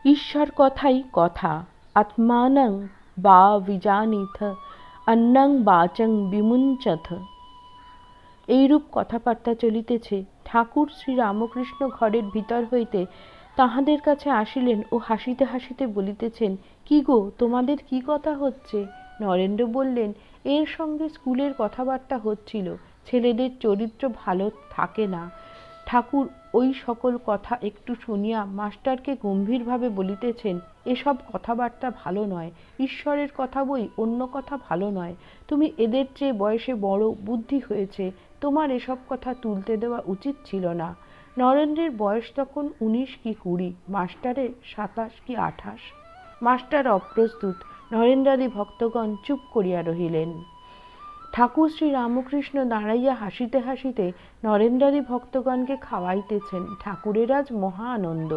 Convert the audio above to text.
ঈশ্বর কথাই কথা, আত্মানং বা বিজানীথ, অন্নং বাচং বিমুঞ্চথ। এইরূপ কথাবার্তা চলিতেছে। ঠাকুর শ্রীরামকৃষ্ণ ঘরের ভিতর হইতে তাহাদের কাছে আসিলেন ও হাসিতে হাসিতে বলিতেছেন, কি গো, তোমাদের কি কথা হচ্ছে? নরেন্দ্র বললেন, এর সঙ্গে স্কুলের কথাবার্তা হচ্ছিল, ছেলেদের চরিত্র ভালো থাকে না। ঠাকুর ওই সকল কথা একটু শুনিয়া মাস্টারকে গম্ভীরভাবে বলিতেছেন, এসব কথাবার্তা ভালো নয়, ঈশ্বরের কথা বই, অন্য কথা ভালো নয়। তুমি এদের চেয়ে বয়সে বড়, বুদ্ধি হয়েছে, তোমার এসব কথা তুলতে দেওয়া উচিত ছিল না। নরেন্দ্রের বয়স তখন 19 কি 20, মাস্টারের 27 কি 28। মাস্টার অপ্রস্তুত। নরেন্দ্রাদি ভক্তগণ চুপ করিয়া রহিলেন। ঠাকুর শ্রীরামকৃষ্ণ দাঁড়াইয়া হাসিতে হাসিতে নরেন্দ্রাদি ভক্তগণকে খাওয়াইতেছেন। ঠাকুরের আজ মহা আনন্দ।